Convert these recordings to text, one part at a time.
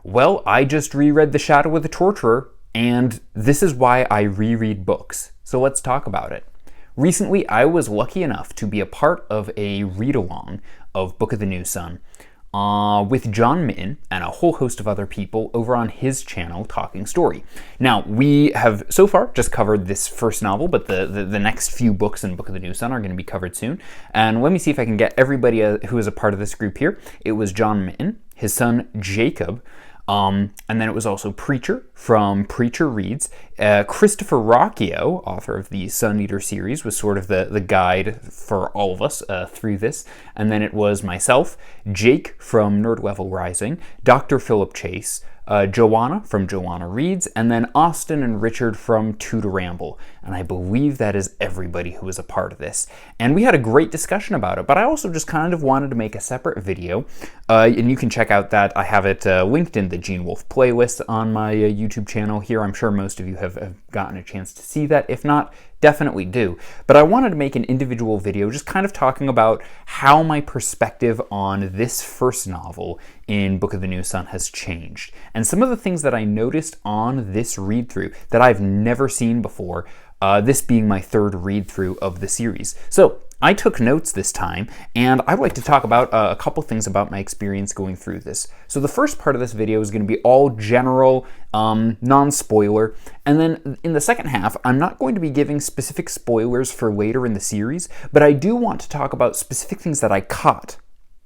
Well, I just reread The Shadow of the Torturer, and this is why I reread books. So let's talk about it. Recently, I was lucky enough to be a part of a read-along of Book of the New Sun with John Mitten and a whole host of other people over on his channel, Talking Story. Now, we have so far just covered this first novel, but the next few books in Book of the New Sun are going to be covered soon. And let me see if I can get everybody who is a part of this group here. It was John Mitten, his son Jacob, and then it was also Preacher from Preacher Reads. Christopher Rocchio, author of the Sun Eater series, was sort of the guide for all of us through this. And then it was myself, Jake from Nerd Level Rising, Dr. Philip Chase, Joanna from Joanna Reads, and then Austin and Richard from Two to Ramble. And I believe that is everybody who was a part of this. And we had a great discussion about it, but I also just kind of wanted to make a separate video. And you can check out that. I have it linked in the Gene Wolfe playlist on my YouTube channel here. I'm sure most of you have gotten a chance to see that. If not, definitely do. But I wanted to make an individual video just kind of talking about how my perspective on this first novel in Book of the New Sun has changed. And some of the things that I noticed on this read-through that I've never seen before, this being my third read-through of the series. So I took notes this time, and I'd like to talk about a couple things about my experience going through this. So the first part of this video is going to be all general, non-spoiler, and then in the second half, I'm not going to be giving specific spoilers for later in the series, but I do want to talk about specific things that I caught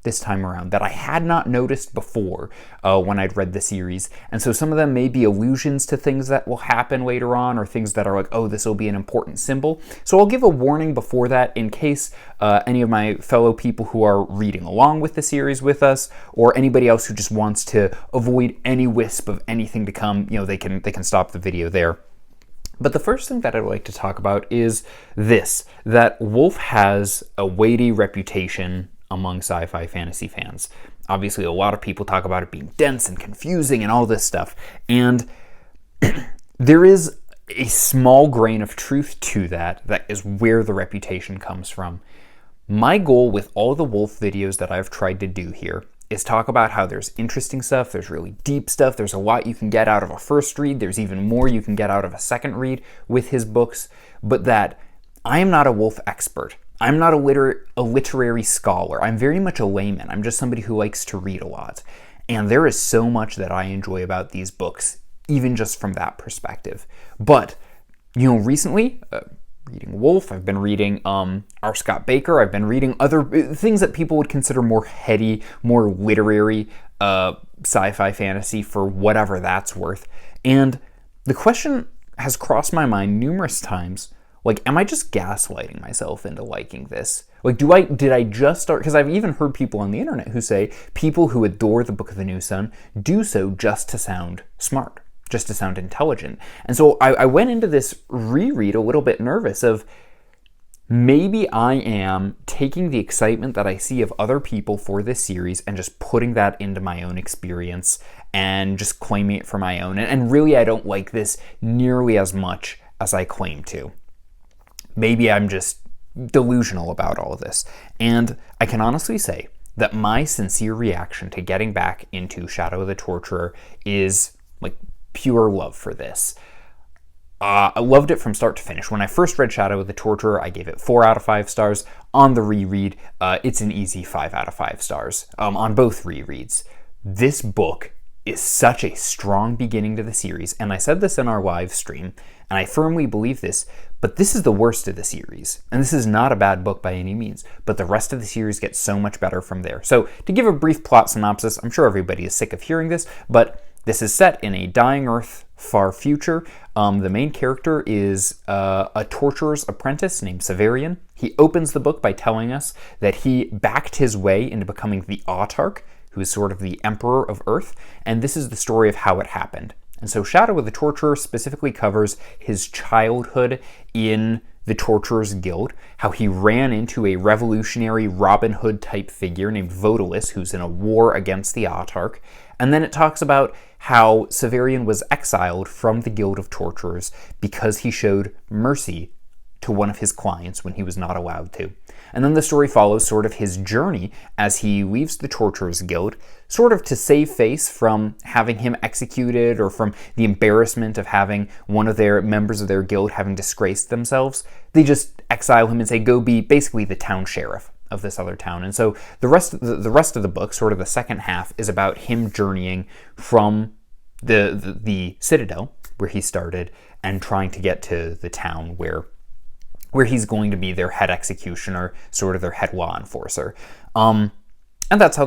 this time around that I had not noticed before when I'd read the series. And so some of them may be allusions to things that will happen later on, or things that are like, oh, this will be an important symbol. So I'll give a warning before that in case any of my fellow people who are reading along with the series with us, or anybody else who just wants to avoid any wisp of anything to come, they can stop the video there. But the first thing that I'd like to talk about is this, that Wolfe has a weighty reputation among sci-fi fantasy fans. Obviously, a lot of people talk about it being dense and confusing and all this stuff. And there is a small grain of truth to that. That is where the reputation comes from. My goal with all the Wolfe videos that I've tried to do here is talk about how there's interesting stuff, there's really deep stuff, there's a lot you can get out of a first read, there's even more you can get out of a second read with his books, but that I am not a Wolfe expert. I'm not a literary scholar. I'm very much a layman. I'm just somebody who likes to read a lot. And there is so much that I enjoy about these books, even just from that perspective. But, recently, reading Wolfe, I've been reading R. Scott Baker, I've been reading other things that people would consider more heady, more literary sci-fi fantasy, for whatever that's worth. And the question has crossed my mind numerous times. Like, am I just gaslighting myself into liking this? Like, did I just start? Because I've even heard people on the internet who say people who adore the Book of the New Sun do so just to sound smart, just to sound intelligent. And so I went into this reread a little bit nervous of maybe I am taking the excitement that I see of other people for this series and just putting that into my own experience and just claiming it for my own. And really, I don't like this nearly as much as I claim to. Maybe I'm just delusional about all of this. And I can honestly say that my sincere reaction to getting back into Shadow of the Torturer is like pure love for this. I loved it from start to finish. When I first read Shadow of the Torturer, I gave it 4 out of 5 stars. On the reread, it's an easy 5 out of 5 stars on both rereads. This book is such a strong beginning to the series, and I said this in our live stream, and I firmly believe this, but this is the worst of the series. And this is not a bad book by any means, but the rest of the series gets so much better from there. So to give a brief plot synopsis, I'm sure everybody is sick of hearing this, but this is set in a dying Earth, far future. The main character is a torturer's apprentice named Severian. He opens the book by telling us that he backed his way into becoming the Autarch, who is sort of the emperor of Earth, and this is the story of how it happened. And so Shadow of the Torturer specifically covers his childhood in the Torturer's Guild, how he ran into a revolutionary Robin Hood type figure named Vodalis, who's in a war against the Autarch, and then it talks about how Severian was exiled from the Guild of Torturers because he showed mercy to one of his clients when he was not allowed to. And then the story follows sort of his journey as he leaves the Torturers Guild, sort of to save face from having him executed or from the embarrassment of having one of their members of their guild having disgraced themselves. They just exile him and say, go be basically the town sheriff of this other town. And so the rest of the book, sort of the second half, is about him journeying from the citadel where he started and trying to get to the town where he's going to be their head executioner, sort of their head law enforcer. And that's how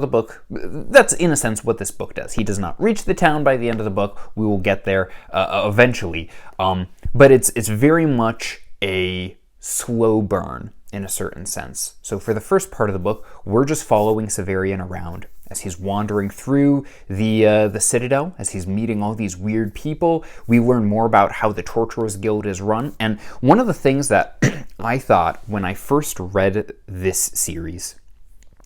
that's in a sense what this book does. He does not reach the town by the end of the book. We will get there eventually. But it's very much a slow burn in a certain sense. So for the first part of the book, we're just following Severian around as he's wandering through the Citadel, as he's meeting all these weird people. We learn more about how the Torturers Guild is run. And one of the things that I thought when I first read this series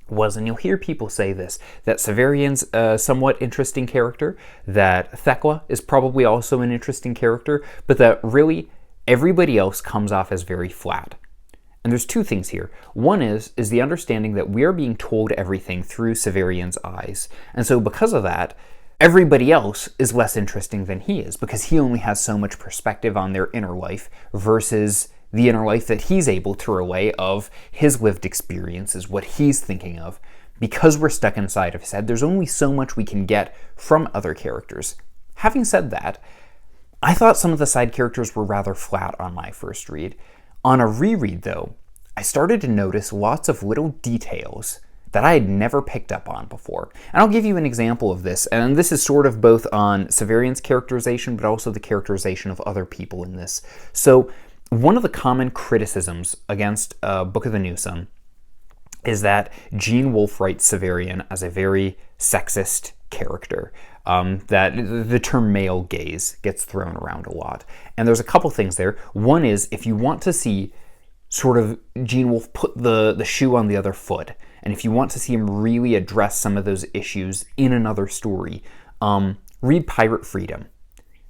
was, and you'll hear people say this, that Severian's a somewhat interesting character, that Thecla is probably also an interesting character, but that really everybody else comes off as very flat. And there's two things here. One is the understanding that we are being told everything through Severian's eyes. And so because of that, everybody else is less interesting than he is, because he only has so much perspective on their inner life versus the inner life that he's able to relay of his lived experiences, what he's thinking of. Because we're stuck inside of his head, there's only so much we can get from other characters. Having said that, I thought some of the side characters were rather flat on my first read. On a reread, though, I started to notice lots of little details that I had never picked up on before. And I'll give you an example of this, and this is sort of both on Severian's characterization, but also the characterization of other people in this. So, one of the common criticisms against Book of the New Sun is that Gene Wolfe writes Severian as a very sexist character. That the term male gaze gets thrown around a lot. And there's a couple things there. One is, if you want to see sort of Gene Wolfe put the shoe on the other foot, and if you want to see him really address some of those issues in another story, read Pirate Freedom.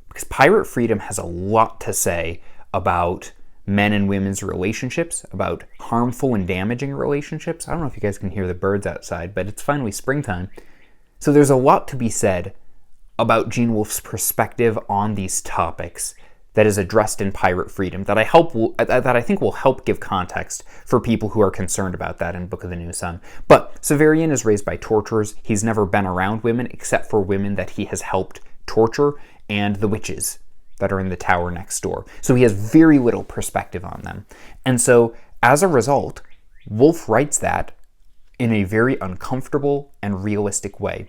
Because Pirate Freedom has a lot to say about men and women's relationships, about harmful and damaging relationships. I don't know if you guys can hear the birds outside, but it's finally springtime. So there's a lot to be said about Gene Wolfe's perspective on these topics that is addressed in Pirate Freedom that I think will help give context for people who are concerned about that in Book of the New Sun. But Severian is raised by torturers. He's never been around women except for women that he has helped torture and the witches that are in the tower next door. So he has very little perspective on them. And so as a result, Wolfe writes that in a very uncomfortable and realistic way.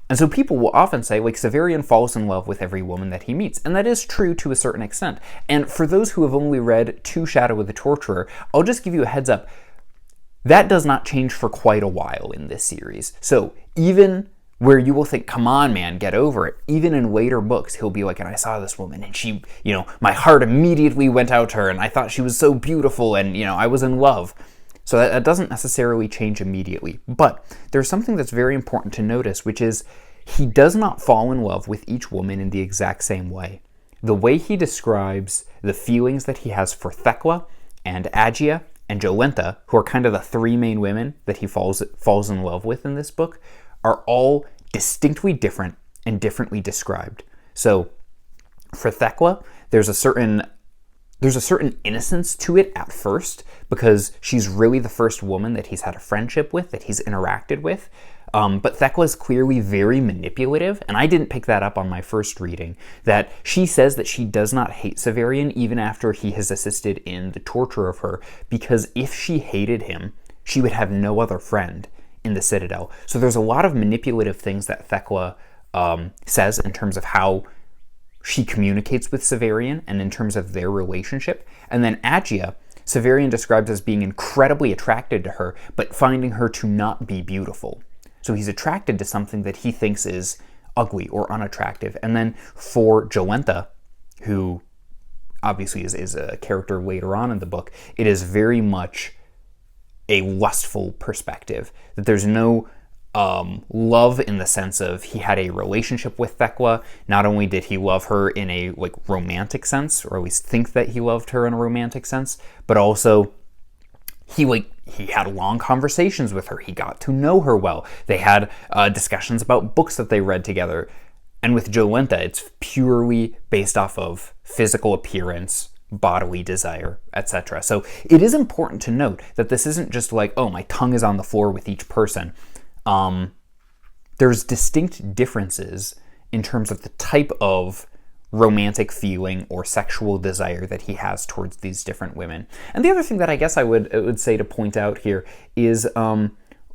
And so people will often say, like, Severian falls in love with every woman that he meets. And that is true to a certain extent. And for those who have only read To Shadow of the Torturer, I'll just give you a heads up. That does not change for quite a while in this series. So even where you will think, come on, man, get over it, even in later books, he'll be like, and I saw this woman, and she, my heart immediately went out to her, and I thought she was so beautiful, and, I was in love. So that doesn't necessarily change immediately. But there's something that's very important to notice, which is he does not fall in love with each woman in the exact same way. The way he describes the feelings that he has for Thecla and Agia and Jolenta, who are kind of the three main women that he falls in love with in this book, are all distinctly different and differently described. So for Thecla, there's a certain innocence to it at first, because she's really the first woman that he's had a friendship with, that he's interacted with. But Thecla is clearly very manipulative, and I didn't pick that up on my first reading, that she says that she does not hate Severian even after he has assisted in the torture of her, because if she hated him, she would have no other friend in the Citadel. So there's a lot of manipulative things that Thecla says in terms of how she communicates with Severian and in terms of their relationship. And then Agia, Severian describes as being incredibly attracted to her, but finding her to not be beautiful. So he's attracted to something that he thinks is ugly or unattractive. And then for Jolenta, who obviously is a character later on in the book, it is very much a lustful perspective. That there's no love in the sense of he had a relationship with Thecla. Not only did he love her in a romantic sense, or at least think that he loved her in a romantic sense, but also he had long conversations with her. He got to know her well. They had discussions about books that they read together. And with Jolenta, it's purely based off of physical appearance, bodily desire, etc. So it is important to note that this isn't just like, oh, my tongue is on the floor with each person. There's distinct differences in terms of the type of romantic feeling or sexual desire that he has towards these different women. And the other thing that I guess I would say to point out here is,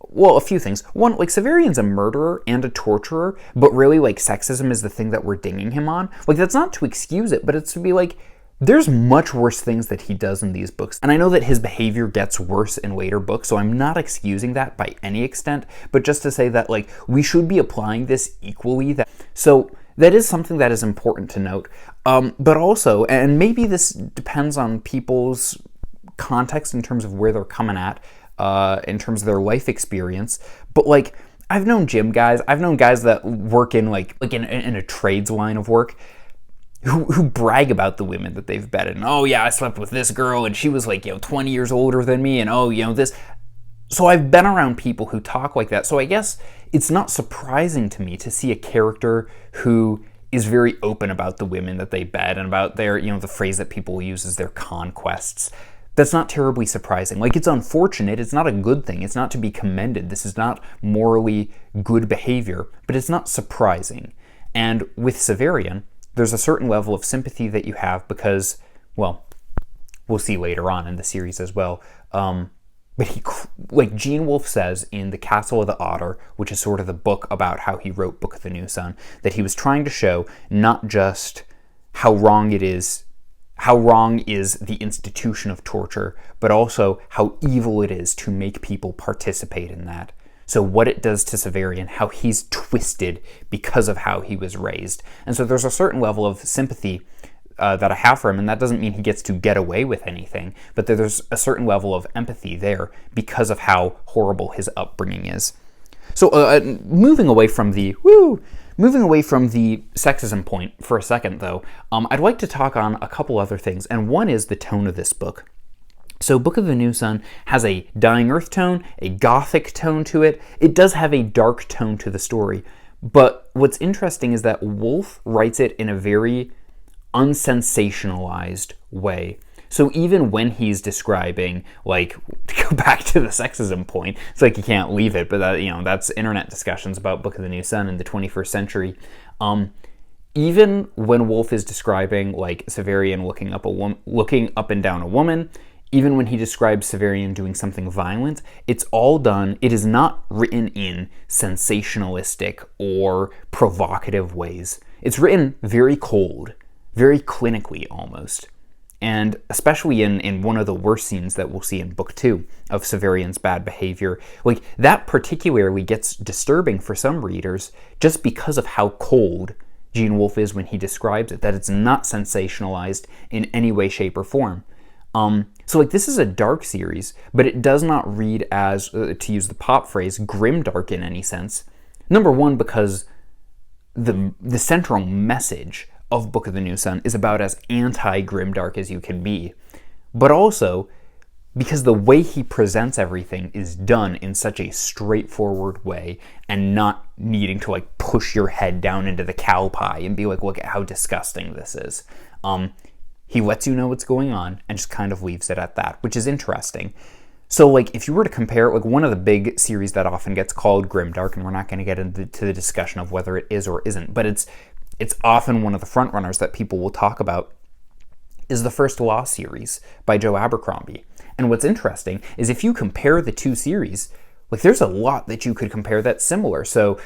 well, a few things. One, like, Severian's a murderer and a torturer, but really, like, sexism is the thing that we're dinging him on. Like, that's not to excuse it, but it's to be like, there's much worse things that he does in these books. And I know that his behavior gets worse in later books, so I'm not excusing that by any extent, but just to say that, like, we should be applying this equally. So that is something that is important to note. But also, and maybe this depends on people's context in terms of where they're coming at, in terms of their life experience, but, like, I've known gym guys, I've known guys that work in, like in a trades line of work, who brag about the women that they've bedded. And, oh yeah, I slept with this girl and she was, like, 20 years older than me, and oh, this. So I've been around people who talk like that. So I guess it's not surprising to me to see a character who is very open about the women that they bed and about their, the phrase that people use is their conquests. That's not terribly surprising. Like, it's unfortunate, it's not a good thing, it's not to be commended, this is not morally good behavior, but it's not surprising. And with Severian, there's a certain level of sympathy that you have because, well, we'll see later on in the series as well, but he, like Gene Wolfe says in The Castle of the Otter, which is sort of the book about how he wrote Book of the New Sun, that he was trying to show not just how wrong is the institution of torture, but also how evil it is to make people participate in that. So what it does to Severian, how he's twisted because of how he was raised. And so there's a certain level of sympathy that I have for him, and that doesn't mean he gets to get away with anything, but there's a certain level of empathy there because of how horrible his upbringing is. So moving away from the sexism point for a second, though, I'd like to talk on a couple other things, and one is the tone of this book. So Book of the New Sun has a Dying Earth tone, a gothic tone to it. It does have a dark tone to the story, but what's interesting is that Wolfe writes it in a very unsensationalized way. So even when he's describing, like, to go back to the sexism point, it's like you can't leave it, but that, that's internet discussions about Book of the New Sun in the 21st century. Even when Wolfe is describing, like, Severian looking up and down a woman, even when he describes Severian doing something violent, it is not written in sensationalistic or provocative ways. It's written very cold, very clinically almost. And especially in one of the worst scenes that we'll see in Book 2 of Severian's bad behavior, like, that particularly gets disturbing for some readers just because of how cold Gene Wolfe is when he describes it, that it's not sensationalized in any way, shape, or form. So, like, this is a dark series, but it does not read as, to use the pop phrase, grimdark in any sense. Number one, because the central message of Book of the New Sun is about as anti-grimdark as you can be, but also because the way he presents everything is done in such a straightforward way and not needing to, like, push your head down into the cow pie and be like, look at how disgusting this is. He lets you know what's going on and just kind of leaves it at that, which is interesting. So, like, if you were to compare, like, one of the big series that often gets called grimdark, and we're not going to get into the discussion of whether it is or isn't, but it's often one of the frontrunners that people will talk about, is the First Law series by Joe Abercrombie. And what's interesting is if you compare the two series, like, there's a lot that you could compare that's similar. So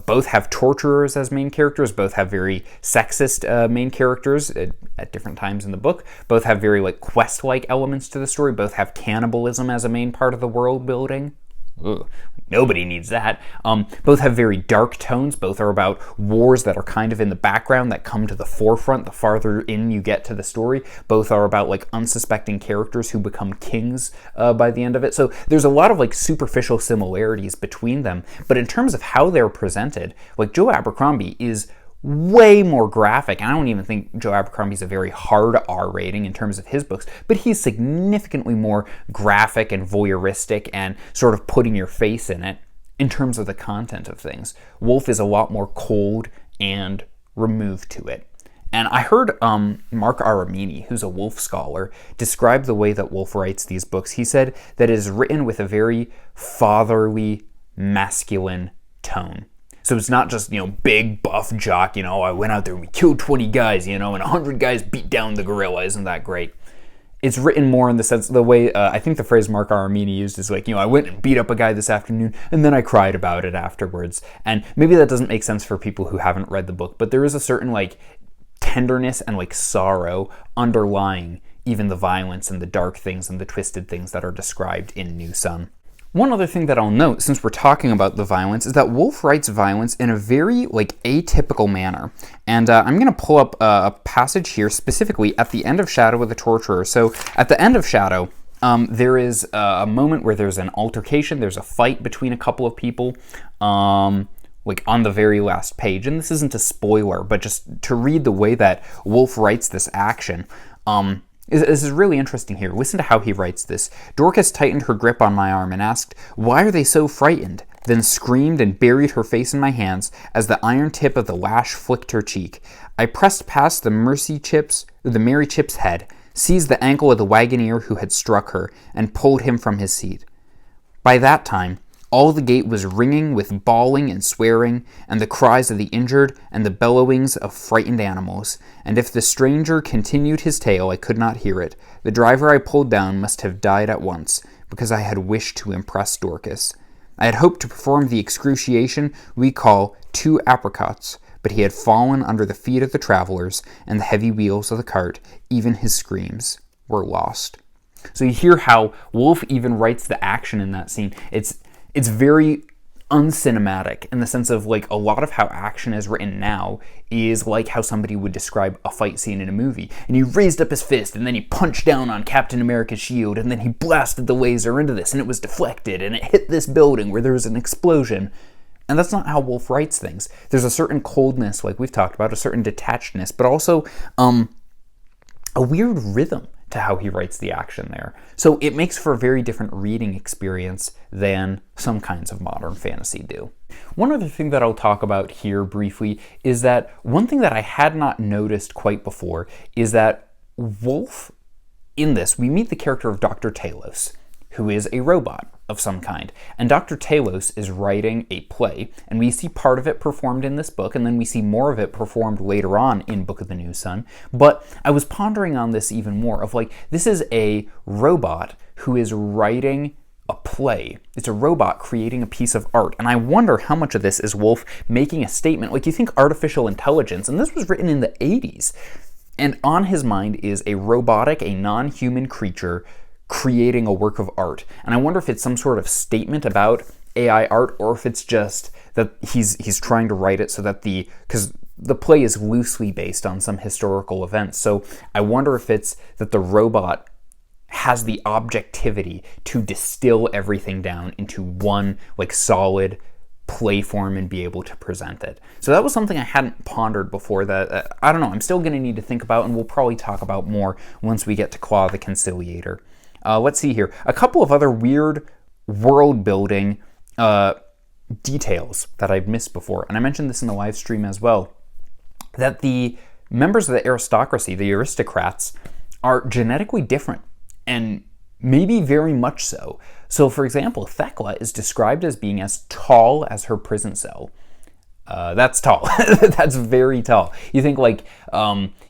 both have torturers as main characters, both have very sexist main characters at different times in the book, both have very, like, quest-like elements to the story, both have cannibalism as a main part of the world building. Ugh, nobody needs that. Both have very dark tones. Both are about wars that are kind of in the background that come to the forefront the farther in you get to the story. Both are about, like, unsuspecting characters who become kings by the end of it. So there's a lot of, like, superficial similarities between them. But in terms of how they're presented, like, Joe Abercrombie is way more graphic. And I don't even think Joe Abercrombie's a very hard R rating in terms of his books, but he's significantly more graphic and voyeuristic and sort of putting your face in it in terms of the content of things. Wolf is a lot more cold and removed to it. And I heard Mark Aramini, who's a Wolf scholar, describe the way that Wolf writes these books. He said that it is written with a very fatherly, masculine tone. So it's not just, big, buff jock, I went out there and we killed 20 guys, and 100 guys beat down the gorilla. Isn't that great? It's written more in the sense of the way, I think the phrase Mark Aramini used is like, I went and beat up a guy this afternoon and then I cried about it afterwards. And maybe that doesn't make sense for people who haven't read the book, but there is a certain tenderness and sorrow underlying even the violence and the dark things and the twisted things that are described in New Sun. One other thing that I'll note, since we're talking about the violence, is that Wolf writes violence in a very atypical manner. And I'm going to pull up a passage here specifically at the end of Shadow of the Torturer. So at the end of Shadow, there is a moment where there's an altercation, there's a fight between a couple of people, on the very last page. And this isn't a spoiler, but just to read the way that Wolf writes this action, this is really interesting here. Listen to how he writes this. Dorcas tightened her grip on my arm and asked, "Why are they so frightened?" Then screamed and buried her face in my hands as the iron tip of the lash flicked her cheek. I pressed past the Mary Chip's head, seized the ankle of the wagoneer who had struck her, and pulled him from his seat. By that time, all the gate was ringing with bawling and swearing, and the cries of the injured and the bellowings of frightened animals, and if the stranger continued his tale, I could not hear it. The driver I pulled down must have died at once, because I had wished to impress Dorcas. I had hoped to perform the excruciation we call 2 apricots, but he had fallen under the feet of the travelers and the heavy wheels of the cart. Even his screams were lost. So you hear how Wolf even writes the action in that scene. It's very uncinematic in the sense of a lot of how action is written now is like how somebody would describe a fight scene in a movie. And he raised up his fist and then he punched down on Captain America's shield and then he blasted the laser into this and it was deflected and it hit this building where there was an explosion. And that's not how Wolf writes things. There's a certain coldness, like we've talked about, a certain detachedness, but also a weird rhythm to how he writes the action there. So it makes for a very different reading experience than some kinds of modern fantasy do. One other thing that I'll talk about here briefly is that one thing that I had not noticed quite before is that Wolf, in this, we meet the character of Dr. Talos, who is a robot of some kind. And Dr. Talos is writing a play, and we see part of it performed in this book, and then we see more of it performed later on in Book of the New Sun. But I was pondering on this even more, of this is a robot who is writing a play. It's a robot creating a piece of art, and I wonder how much of this is Wolf making a statement. You think artificial intelligence, and this was written in the 80s, and on his mind is a robotic, a non-human creature creating a work of art. And I wonder if it's some sort of statement about AI art, or if it's just that he's trying to write it so that because the play is loosely based on some historical events. So I wonder if it's that the robot has the objectivity to distill everything down into one solid play form and be able to present it. So that was something I hadn't pondered before that, I don't know, I'm still going to need to think about, and we'll probably talk about more once we get to Claw the Conciliator. Let's see here. A couple of other weird world-building details that I've missed before, and I mentioned this in the live stream as well, that the members of the aristocracy, the aristocrats, are genetically different, and maybe very much so. So, for example, Thecla is described as being as tall as her prison cell. That's tall. That's very tall. You think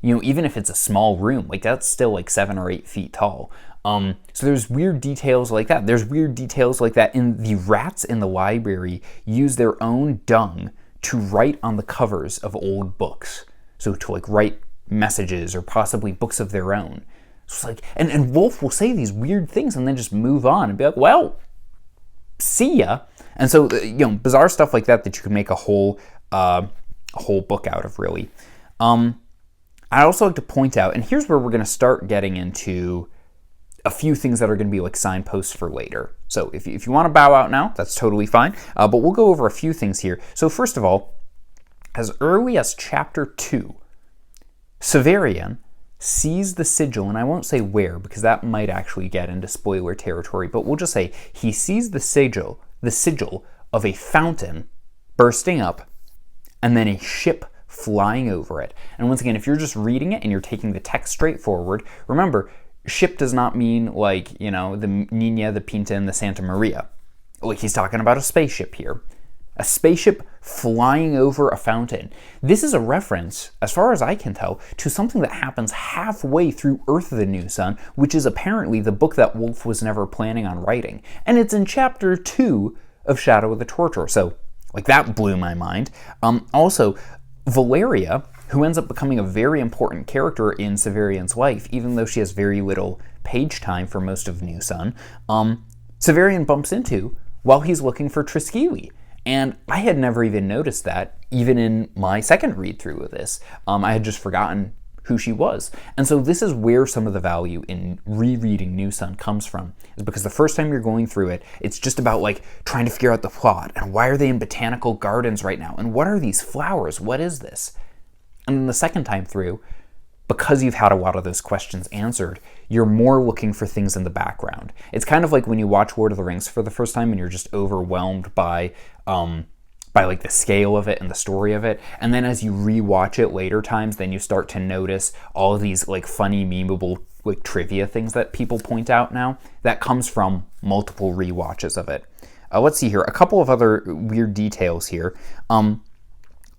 even if it's a small room, that's still 7 or 8 feet tall. So there's weird details like that. There's weird details like that in the rats in the library use their own dung to write on the covers of old books. So to write messages or possibly books of their own. So it's and Wolf will say these weird things and then just move on and be like, well, see ya. And so, bizarre stuff like that you could make a whole book out of, really. I'd also like to point out, and here's where we're going to start getting into a few things that are going to be signposts for later. So if you want to bow out now, that's totally fine. But we'll go over a few things here. So first of all, as early as chapter 2, Severian sees the sigil, and I won't say where because that might actually get into spoiler territory, but we'll just say he sees the sigil of a fountain bursting up and then a ship flying over it. And once again, if you're just reading it and you're taking the text straight forward, remember, ship does not mean like, the Nina, the Pinta, and the Santa Maria. Like, he's talking about a spaceship here. A spaceship flying over a fountain. This is a reference, as far as I can tell, to something that happens halfway through Earth of the New Sun, which is apparently the book that Wolfe was never planning on writing. And it's in chapter 2 of Shadow of the Torturer. So, like, that blew my mind. Also, Valeria, who ends up becoming a very important character in Severian's life, even though she has very little page time for most of New Sun, Severian bumps into while he's looking for Triskeli. And I had never even noticed that, even in my second read-through of this. I had just forgotten who she was. And so this is where some of the value in rereading New Sun comes from, is because the first time you're going through it, it's just about like trying to figure out the plot, and why are they in botanical gardens right now, and what are these flowers, what is this? And then the second time through, because you've had a lot of those questions answered, you're more looking for things in the background. It's kind of like when you watch Lord of the Rings for the first time and you're just overwhelmed by like the scale of it and the story of it. And then as you rewatch it later times, then you start to notice all of these like funny, memeable like trivia things that people point out now. That comes from multiple rewatches of it. Let's see here. A couple of other weird details here.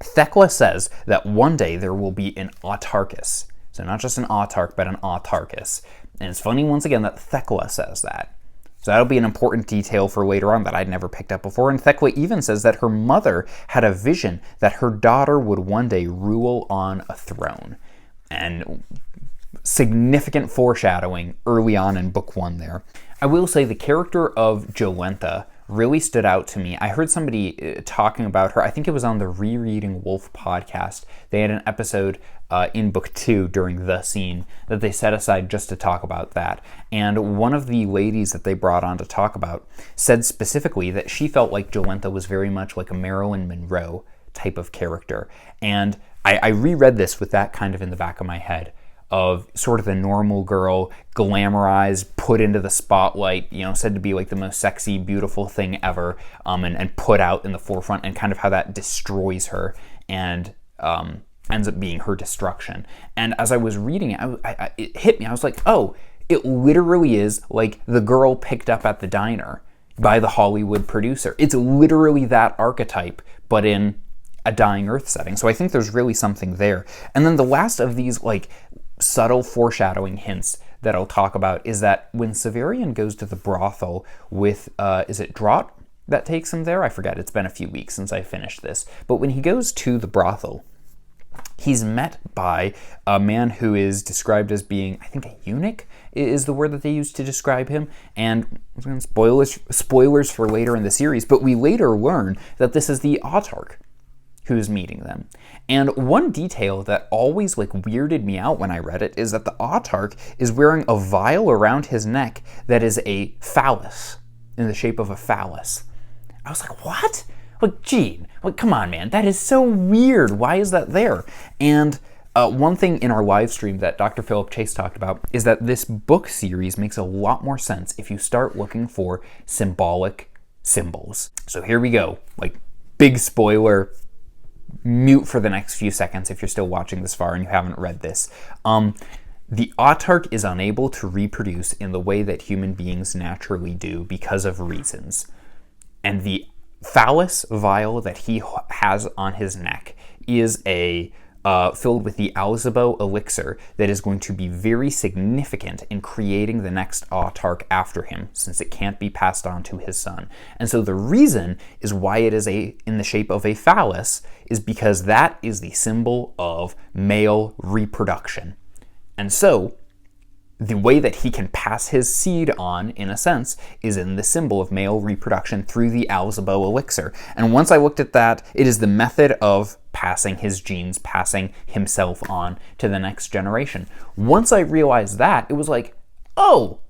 Thecla says that one day there will be an autarchus. So not just an autarch, but an autarchus. And it's funny, once again, that Thecla says that. So that'll be an important detail for later on that I'd never picked up before. And Thecla even says that her mother had a vision that her daughter would one day rule on a throne. And significant foreshadowing early on in book 1 there. I will say the character of Jolenta really stood out to me. I heard somebody talking about her. I think it was on the Rereading Wolf podcast. They had an episode in book 2 during the scene that they set aside just to talk about that. And one of the ladies that they brought on to talk about said specifically that she felt like Jolenta was very much like a Marilyn Monroe type of character. And I reread this with that kind of in the back of my head, of sort of the normal girl, glamorized, put into the spotlight, said to be like the most sexy, beautiful thing ever, and put out in the forefront, and kind of how that destroys her and ends up being her destruction. And as I was reading it, it hit me. I was like, oh, it literally is like the girl picked up at the diner by the Hollywood producer. It's literally that archetype, but in a dying Earth setting. So I think there's really something there. And then the last of these like subtle foreshadowing hints that I'll talk about is that when Severian goes to the brothel with, is it Draught that takes him there? I forget, it's been a few weeks since I finished this. But when he goes to the brothel, he's met by a man who is described as being, I think a eunuch is the word that they use to describe him. And spoilers for later in the series, but we later learn that this is the autarch who's meeting them. And one detail that always like weirded me out when I read it is that the autarch is wearing a vial around his neck that is a phallus, in the shape of a phallus. I was like, what? Like, Gene, like, come on, man, that is so weird. Why is that there? And one thing in our live stream that Dr. Philip Chase talked about is that this book series makes a lot more sense if you start looking for symbolic symbols. So here we go, like, big spoiler. Mute for the next few seconds if you're still watching this far and you haven't read this. The autarch is unable to reproduce in the way that human beings naturally do because of reasons. And the phallus vial that he has on his neck is filled with the Alzabo elixir that is going to be very significant in creating the next autarch after him, since it can't be passed on to his son. And so the reason is why it is in the shape of a phallus is because that is the symbol of male reproduction. And so the way that he can pass his seed on, in a sense, is in the symbol of male reproduction through the Alzabo elixir. And once I looked at that, it is the method of passing his genes, passing himself on to the next generation. Once I realized that, it was like, oh,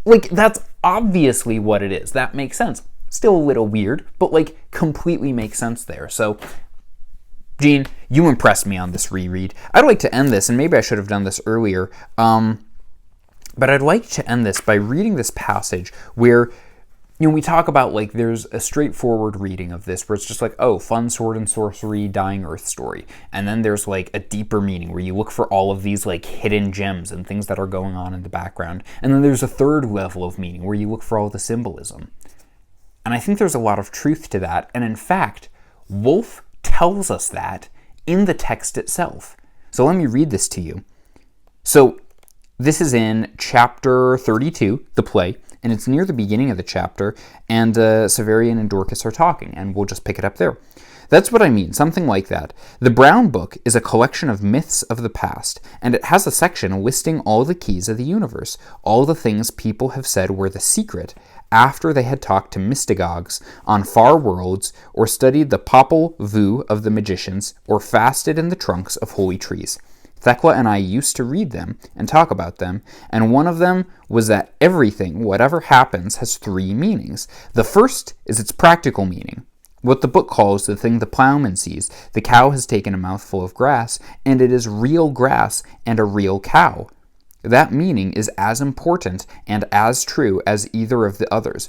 like that's obviously what it is. That makes sense. Still a little weird, but like completely makes sense there. So Gene, you impressed me on this reread. I'd like to end this, and maybe I should have done this earlier, but I'd like to end this by reading this passage where, we talk about, like, there's a straightforward reading of this where it's just like, oh, fun sword and sorcery, dying earth story. And then there's, like, a deeper meaning where you look for all of these, like, hidden gems and things that are going on in the background. And then there's a third level of meaning where you look for all the symbolism. And I think there's a lot of truth to that. And in fact, Wolfe tells us that in the text itself. So let me read this to you. So this is in chapter 32, the play, and it's near the beginning of the chapter, and Severian and Dorcas are talking, and we'll just pick it up there. That's what I mean, something like that. The Brown Book is a collection of myths of the past, and it has a section listing all the keys of the universe, all the things people have said were the secret after they had talked to mystagogues on far worlds, or studied the Popol Vuh of the magicians, or fasted in the trunks of holy trees. Thecla and I used to read them and talk about them, and one of them was that everything, whatever happens, has three meanings. The first is its practical meaning, what the book calls the thing the plowman sees. The cow has taken a mouthful of grass, and it is real grass and a real cow. That meaning is as important and as true as either of the others.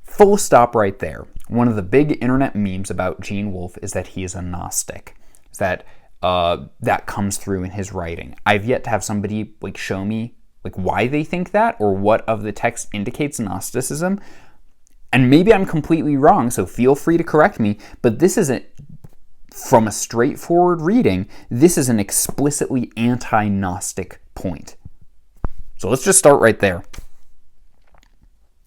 Full stop right there. One of the big internet memes about Gene Wolfe is that he is a Gnostic. Is that comes through in his writing. I've yet to have somebody show me why they think that or what of the text indicates Gnosticism. And maybe I'm completely wrong, so feel free to correct me, but this isn't, from a straightforward reading, this is an explicitly anti-Gnostic point. So let's just start right there.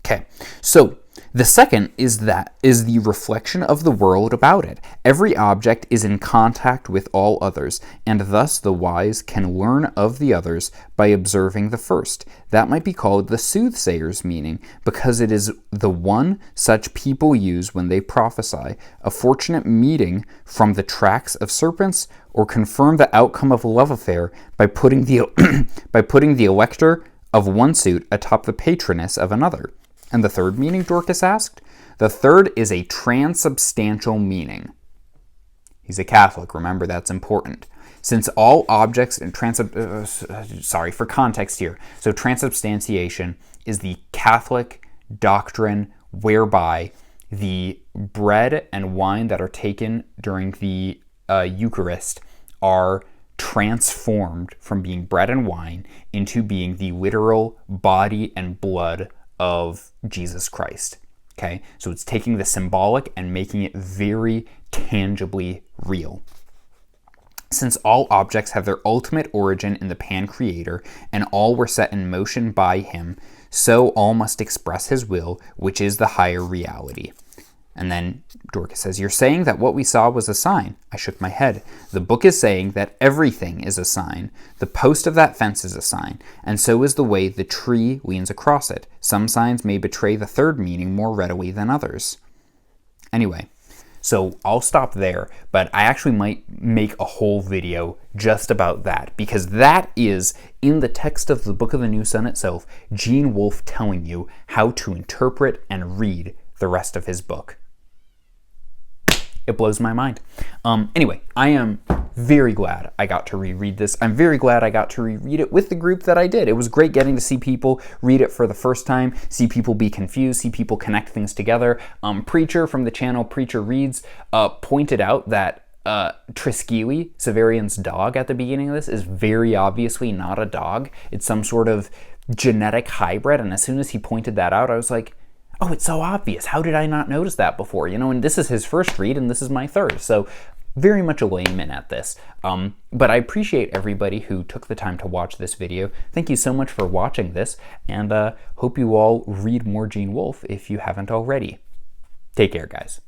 Okay, so the second is the reflection of the world about it. Every object is in contact with all others, and thus the wise can learn of the others by observing the first. That might be called the soothsayer's meaning, because it is the one such people use when they prophesy, a fortunate meeting from the tracks of serpents, or confirm the outcome of a love affair by putting the elector of one suit atop the patroness of another. And the third meaning, Dorcas asked? The third is a transubstantial meaning. He's a Catholic, remember that's important. Since all objects in for context here. So transubstantiation is the Catholic doctrine whereby the bread and wine that are taken during the Eucharist are transformed from being bread and wine into being the literal body and blood of Jesus Christ. Okay, so it's taking the symbolic and making it very tangibly real. Since all objects have their ultimate origin in the Pan-Creator, and all were set in motion by him, so all must express his will, which is the higher reality. And then Dorcas says, you're saying that what we saw was a sign. I shook my head. The book is saying that everything is a sign. The post of that fence is a sign, and so is the way the tree leans across it. Some signs may betray the third meaning more readily than others. Anyway, so I'll stop there, but I actually might make a whole video just about that, because that is, in the text of the Book of the New Sun itself, Gene Wolfe telling you how to interpret and read the rest of his book. It blows my mind. Anyway, I am very glad I got to reread this. I'm very glad I got to reread it with the group that I did. It was great getting to see people read it for the first time, see people be confused, see people connect things together. Preacher from the channel Preacher Reads pointed out that Triskele, Severian's dog at the beginning of this, is very obviously not a dog. It's some sort of genetic hybrid, and as soon as he pointed that out, I was like, oh, it's so obvious. How did I not notice that before? And this is his first read, and this is my third. So very much a layman at this. But I appreciate everybody who took the time to watch this video. Thank you so much for watching this, and hope you all read more Gene Wolfe if you haven't already. Take care, guys.